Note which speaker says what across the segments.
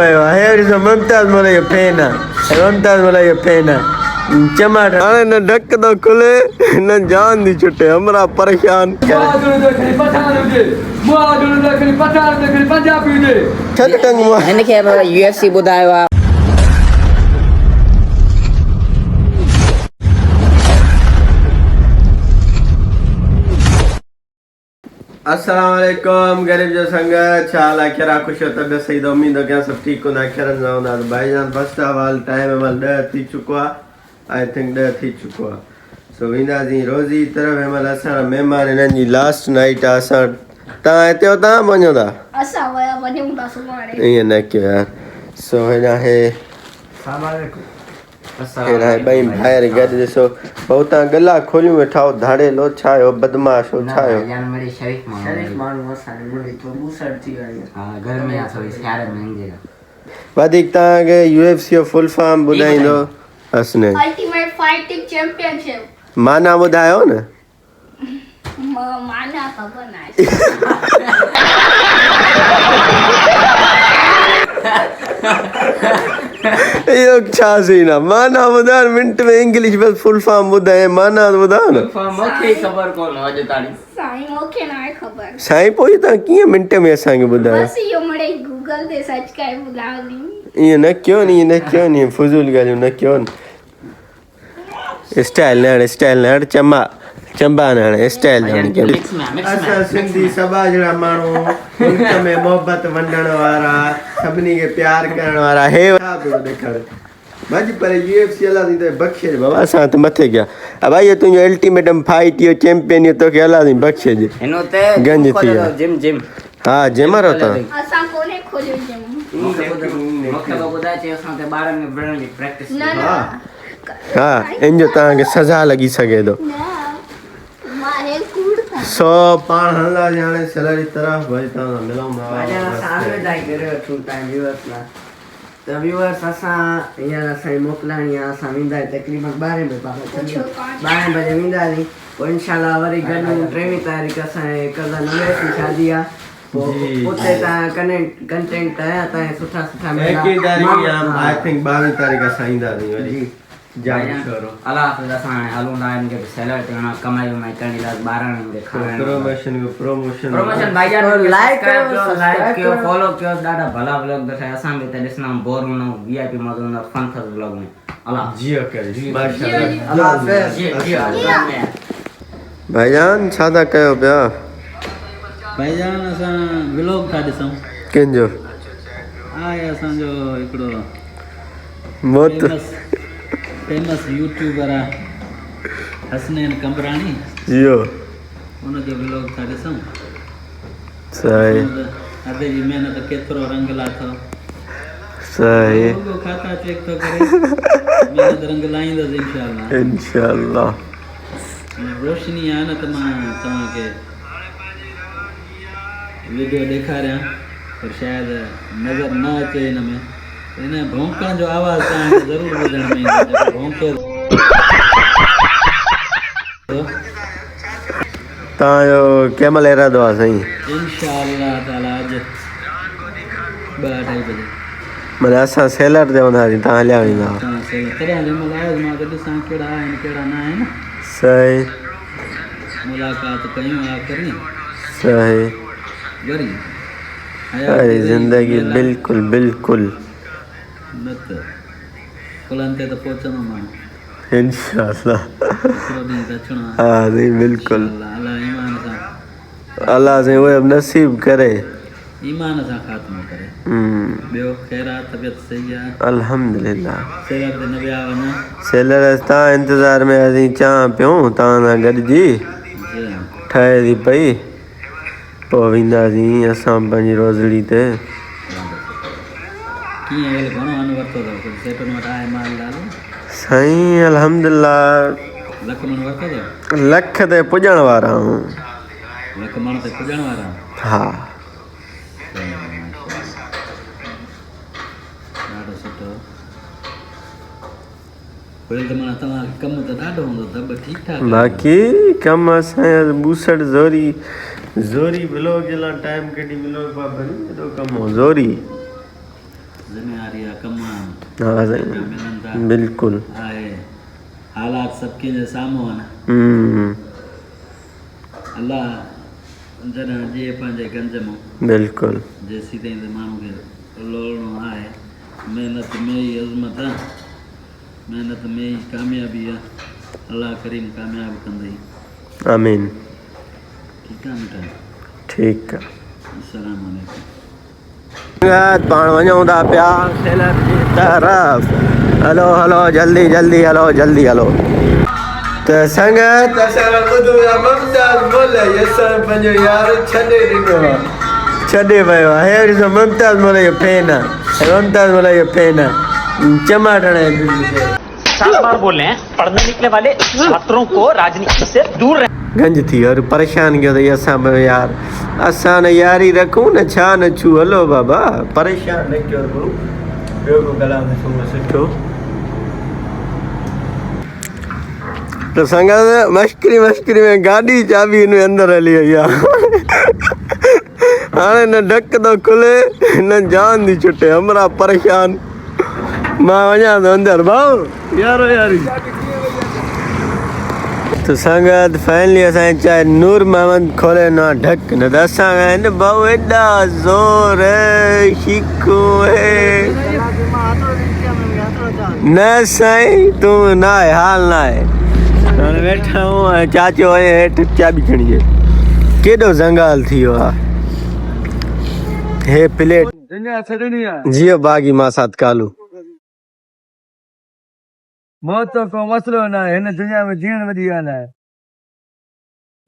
Speaker 1: Here is a Mumtaz Malaya Pena. Mumtaz Malaya Pena. Chamath. अरे न ढक दो खुले न जान दी छुटे हमरा परेशान छट टंग
Speaker 2: इनके UFC बुधायो आहे
Speaker 1: अस्सलाम वालेकुम गरीब जो संगत छाला केरा खुश हो तबीयत सही तो उम्मीद हो क्या सब ठीक हो ना खैर ना भाईजान फर्स्ट ऑफ ऑल टाइम अमल 10 थी चुको आई थिंक 10 थी चुको सो विंदा जी रोजी तरफ अमल असा मेहमान इनन जी लास्ट नाइट असा ता एते हो ता वणो ता
Speaker 3: असा वया वणो ता सुमारे
Speaker 1: ये न के यार सो है अस्सलाम वालेकुम अस्सलाम है भाई भाई गड ॾिसो बहुत गला खोलियो में ठाओ धाड़े लो छायो बदमाश हो छायो
Speaker 2: यार मेरी शरीफ माण्हू असां मुड़ी तो मूसर थी वई हां घर में आ थोड़ी सियारे में ईंदे
Speaker 1: वधिक ता के UFC जो फुल फॉर्म बुधाइंदो हसनैन
Speaker 3: अल्टीमेट फाइटिंग चैंपियनशिप
Speaker 1: माना बुधायो न
Speaker 3: माना खबर नाहे
Speaker 1: यो छा सीना माना बुधान मिनट में इंग्लिश बस फुल फॉर्म बुधाए माना बुधान
Speaker 2: मूंखे खबर कोन अॼु ताणी
Speaker 3: साईं मूंखे नाहे खबर
Speaker 1: साईं पोइ तव्हां कीअं मिंट में असांखे ॿुधायो
Speaker 3: बस इहो मिड़ई गूगल ते सर्च करे ॿुधायो
Speaker 1: ईअं न कयो नी फुज़ूल ॻाल्हियूं न कयो स्टाइल न हाणे चंबा न हाणे स्टाइल असां सिंधी सभा जहिड़ा माण्हू मुल्क में मोहबत वंडण वारा सभिनी खे प्यार करण वारा हे छा पियो ॾेखारे भाॼी पर UFC अला थी त बख़्शे बाबा असां त मथे कया भाई ये तुंहिंजो अल्टीमेटम फाइट इहो चैंपियन इहो तोखे अला थी बख़्शे जे
Speaker 2: हिनो ते
Speaker 1: गंज थी
Speaker 2: जिम
Speaker 1: हा जिम वारो त
Speaker 3: असां कोने खोलियो जिम
Speaker 2: मूंखे ॿुधाए चयो असां ते ॿारनि में विढ़ण जी प्रैक्टिस
Speaker 3: न
Speaker 1: हा इन जो तव्हांखे सज़ा लॻी सघे थो
Speaker 3: मारे कूड़ था
Speaker 1: सो पाण हलंदा हाणे सैलरी तरफ़ भाई तव्हां मिलूं
Speaker 4: त व्यूअर्स असां हींअर असांजी मोकिलाणी आहे असां वेंदा तक़रीबन 12 बजे वेंदासीं पोइ इनशाला वरी गॾु 3 तारीख़ असांजे कज़न उमेश जी शादी आहे पोइ उते तव्हां कंटेंट तव्हांजे सुठा
Speaker 1: आई थिंक 22 तारीख़ असां ईंदासीं वरी
Speaker 2: अल्लाह हाफ़िज़ असां हाणे हलूं था हिनखे सैलरी ते वञा कमाई वमाई करणी लाइ ॿारनि खे खाइण प्रमोशन भाईजान लाइक कयो फॉलो कयो ॾाढा भला व्लॉग ॾेखारिया असां बि त ॾिसंदा बोर हूंदा VIP मज़ो हूंदा फन अथसि व्लॉग में अल्लाह
Speaker 1: जियो करे माशाअल्लाह
Speaker 4: अल्लाह हाफ़िज़
Speaker 1: भाईजान छा था कयो पिया
Speaker 5: भाईजान असां व्लॉग था ॾिसूं
Speaker 1: कंहिंजो
Speaker 5: आहे असांजो हिकिड़ो
Speaker 1: मोत
Speaker 5: फेमस यूट्यूबर आहे हसनैन कमरानी
Speaker 1: जियो
Speaker 5: उनजो व्लॉग था ॾिसूं
Speaker 1: सही
Speaker 5: अधे जी महिनत केतिरो रंग लाथो
Speaker 1: सही
Speaker 5: खाता चेक थो करे महिनत रंग लाईंदसि
Speaker 1: इंशाअल्लाह
Speaker 5: रोशनी आहे न त मां तव्हांखे वीडियो ॾेखारियां पर शायदि नज़र न अचे हिन में इन भौंकण जो आवाज़ तव्हांखे ज़रूरु ॿुधण में ईंदो भौंके
Speaker 1: तव्हांजो कंहिं महिल इरादो आहे साईं
Speaker 5: इंशाअल्लाह ताला अॼु 2-2:30 बजे
Speaker 1: माना असां सेलर ते हूंदासीं तव्हां हलिया वेंदा
Speaker 5: तॾहिं जंहिं महिल आयो मां त ॾिसां कहिड़ा आहिनि कहिड़ा न आहिनि
Speaker 1: सही
Speaker 5: मुलाक़ात कयूं आख़िरी
Speaker 1: सही
Speaker 5: वरी
Speaker 1: ज़िंदगी बिल्कुलु
Speaker 5: न त कुलनि ते त पहुचंदो माण्हू
Speaker 1: इंशाअल्लाह
Speaker 5: हिकिड़ो ॾींहुं त अचिणो आहे
Speaker 1: हा साईं बिल्कुलु
Speaker 5: अलाह ईमान सां
Speaker 1: अलाह साईं उहे नसीब करे
Speaker 5: ईमान सां ख़ात्मो करे ॿियो ख़ैर आहे तबियत सही आहे
Speaker 1: अल्हम्दुलिल्लाह
Speaker 5: सेलर ते न विया वञा
Speaker 1: सेलर तव्हां इंतज़ार में असीं चाहियां पियूं तव्हां सां गॾिजी ठहे थी पई पोइ वेंदासीं असां पंहिंजी रोज़ड़ी ते
Speaker 5: कीअं वेल घणो अन वरितो अथव सेटुनि वटि आहे माल दाल
Speaker 1: साईं अल्हम्दुलिल्लाह
Speaker 5: लख मण वरितो अथव
Speaker 1: लख ते पुॼण वारा आहियूं
Speaker 5: लख मण ते पुॼण वारा
Speaker 1: हा
Speaker 5: ॾाढो सुठो पहिरियों त माना तव्हांखे कमु त ॾाढो हूंदो दॿ ठीकु ठाक
Speaker 1: बाक़ी कमु असांजा बूसट ज़ोरी व्लॉग जे लाइ टाइम कढी व्लॉग एॾो कमु हो ज़ोरी
Speaker 5: ज़िम्मेदारी आहे, कम
Speaker 1: हाँ सही
Speaker 5: मिलनि था
Speaker 1: बिल्कुल
Speaker 5: आहे, हालात सबके जे साम्हूं आहिनि। अल्लाह जॾहिं ॾिए पंहिंजे गंज मां
Speaker 1: बिल्कुल
Speaker 5: जेसीं ताईं त माण्हू खे लोड़णो आहे, महिनत में ई अज़मत आहे, महिनत में ई कामयाबी आहे। अल्लाह करीम कामयाब कंदई।
Speaker 1: आमीन।
Speaker 5: ठीकु आहे मिटा,
Speaker 1: ठीक है।
Speaker 5: अस्सलाम वालेकुम।
Speaker 1: पाण वञूं था पिया खेलर जी तरफ़। हलो हलो जल्दी जल्दी हलो जल्दी हलो। त संगत असां ॿुधो आहे ममताज़ मोल असां पंहिंजो यार छॾे ॾिनो आहे, छॾे वियो आहे। हे ॾिसो ममताज़ मोल जो फैन आहे, ममताज़ मोल जो फैन आहे, चमाटण
Speaker 6: बार बोल रहे हैं पढ़ने निकले वाले छात्रों को राजनीति से दूर
Speaker 1: गंज थी और परेशान कयो अथई असां बि यार, असां न यारी रखूं न छा न छू। हलो बाबा परेशान न कयो गुरु, ॿियो को कलाम सुठो। त संगत मश्करी मश्करी में गाॾी चाबी हिन में अंदरि हली वई आहे। हाणे न ढक थो खुले न जान थी छुटे, हमरा परेशान। मां वञा थो अंदरि भाऊ यारो यारी। तो संगत फाइनली असांजे चाहे नूर मोहम्मद खोले न ढक, न त असां आहिनि भाऊ एॾा ज़ोर शिकू है न साईं, तूं न आहे हाल न आहे। हाणे वेठा आहियूं ऐं चाचो आहे हेठि चाबी खणी आहे। केॾो जंगाल थी वियो आहे। हे प्लेट जियो बागी मां साथ कालू।
Speaker 7: मौत को मसलो न आहे, हिन दुनिया में जीअण वॾी ॻाल्हि आहे।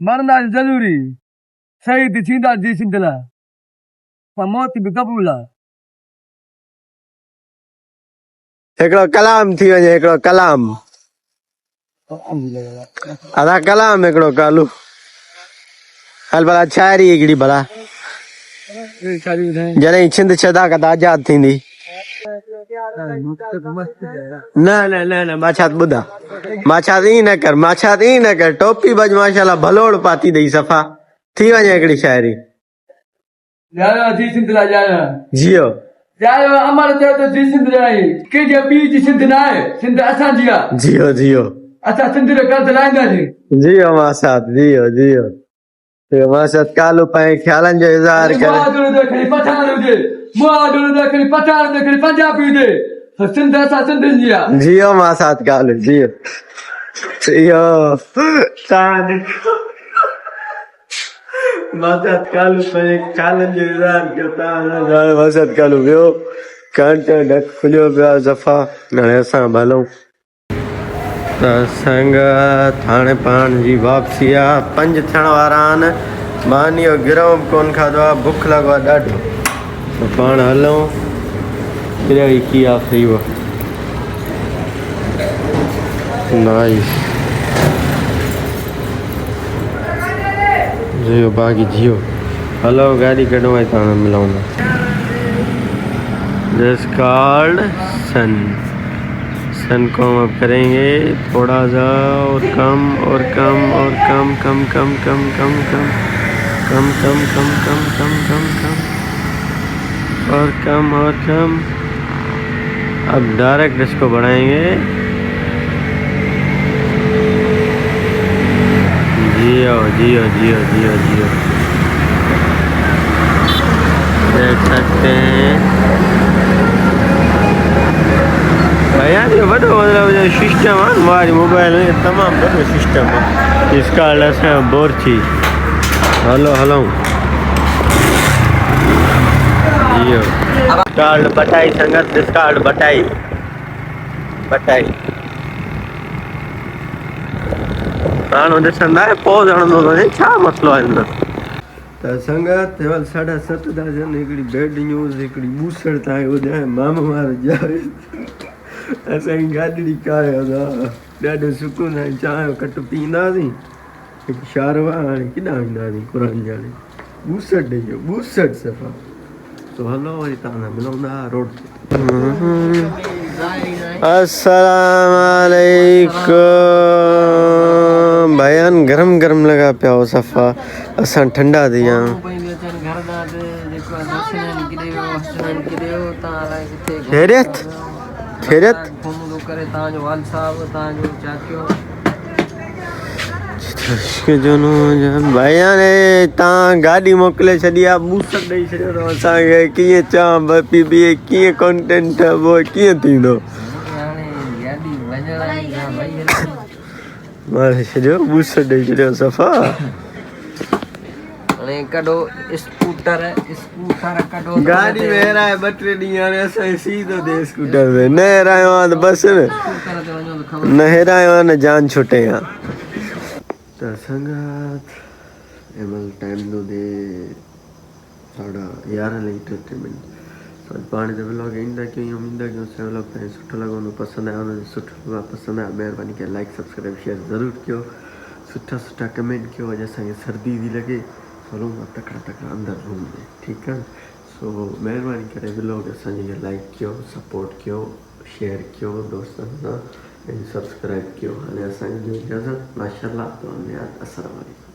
Speaker 7: मरंदासीं ज़रूरी, शहीद थींदासीं सिंधला, पर मौत बि क़बूल आहे।
Speaker 1: हिकिड़ो कलाम थी वञे, हिकिड़ो कलाम अदा कलाम हिकिड़ो कालू। हल भला शाइरी हिकिड़ी भला, जॾहिं छिंद शदाकत आज़ाद थींदी। न न न न मां छा ॿुधा, मां छा ईअं न कर, मां छा ईअं न कर, टोपी बज माशाल्लाह भलोड़ पाती अथई सफ़ा। थी वञे हिकिड़ी शाइरी जियो।
Speaker 7: अमर चयो त सिंध आहे, कंहिंजे पीउ जी सिंध न आहे, सिंध असांजी आहे।
Speaker 1: जियो जियो
Speaker 7: असां सिंध जो कर्ज़ लाहींदासीं।
Speaker 1: जियो मां साथ जियो जियो। मां साथ कालू पंहिंजे ख़्यालनि जो इज़हार करे।
Speaker 7: पठान हुजे, पठान हुजे, पंजाबी हुजे, सिंध असां सिंधियुनि जी आहे।
Speaker 1: जियो मां साथ कालू जियो। इहो मासात कालू पंहिंजे ख़्यालनि जो इज़हार कयो। तव्हां मासात कालू वियो कंट ढक खुलियो पियो आहे सफ़ा। हाणे असां बि हलूं त संगत हाणे पाण जी वापसी आहे। 5 थियण वारा आहिनि, मानी जो गिरहो बि कोन खाधो आहे, बुख लॻो आहे ॾाढो। त पाण हलूं किरई किया फ्री वो नाइस जियो बागी जियो। हलो गाड़ी कढो आई तव्हां मिलाऊं। दिस कॉल्ड सन। सन को हम अब करेंगे थोड़ा सा और कम और कम और कम कम कम कम कम कम कम कम कम कम कम कम कम और कम और कम। अब डायरेक्ट इसको बढ़ाएंगे। जियो जियो जियो जियो जियो देख सकते हैं भैया ये बड़ो मतलब जो सिस्टम है हमारी मोबाइल में तमाम बड़ो सिस्टम है। इसका अलग बोर थी। हेलो हेलो जियो कार्ड बटाई संगत डिस्कार्ड बटाई बटाई हाणे ॾिसंदा पोइ ॼणंदो छा मसलो आहे हिन त संगत 7:30 था थियनि। हिकिड़ी बैड न्यूज़ हिकिड़ी बूसड़ तव्हांखे ॿुधाए मामा वारो ॼावे असांजी गाॾी कायो ॾाढो सुकून आहे। चांहि जो कटु पीअंदासीं हिकु शारवा हाणे केॾां वेंदासीं क़ुर जाणे बूसड़ ॾिजो बूसड़ सफ़ा। तो हलो वरी तव्हां सां मिलूं था रोड ते। अस्सलाम वालेकुम बयान गरम गरम लगा पिया हो सफ़ा। असां ठंडा थी विया खैरियत खैरियत
Speaker 4: फोन तो करे ताजो वाल साहब ताजो चाचो
Speaker 1: के जोनो भाई ने ता गाड़ी मोकले छडी आ बूसर दई छडियो तो असा के किए चा बपी बी किए कंटेंट वो किए थींदो
Speaker 4: यानी गाड़ी वजणा ना भाई
Speaker 1: मारे छडियो बूसर दई छडियो सफा
Speaker 4: अने कढो स्कूटर कढो
Speaker 1: गाड़ी में रहा है बटरे दिया ने ऐसे सीधो दे स्कूटर में न रायो तो बस ने
Speaker 4: स्कूटर ते वणो तो खबर
Speaker 1: न रायो ने जान छुटे यहाँ तो संगत एमल टाइम नो दे साढ़ा 11 एंटरटेनमेंट तो पानी दे व्लॉग इंदा क्यों उम्मीद क्यों से व्लॉग पे सुठो लगो न पसंद आयो न सुठो पसंद आया मेहरबानी के लाइक सब्सक्राइब शेयर जरूर कयो सुठा कमेंट कयो जैसा कि सर्दी दी लगे रूम तकड़ा अंदर रूम में ठीक है सो मेहरबानी करे व्लॉग असांजे लाइक कयो सपोर्ट कयो शेयर कयो दोस्तन सां ऐं सब्सक्राइब कयो हाणे असांखे ॾियो इजाज़त माशाल्लाह तो अस्सलाम वालेकुम।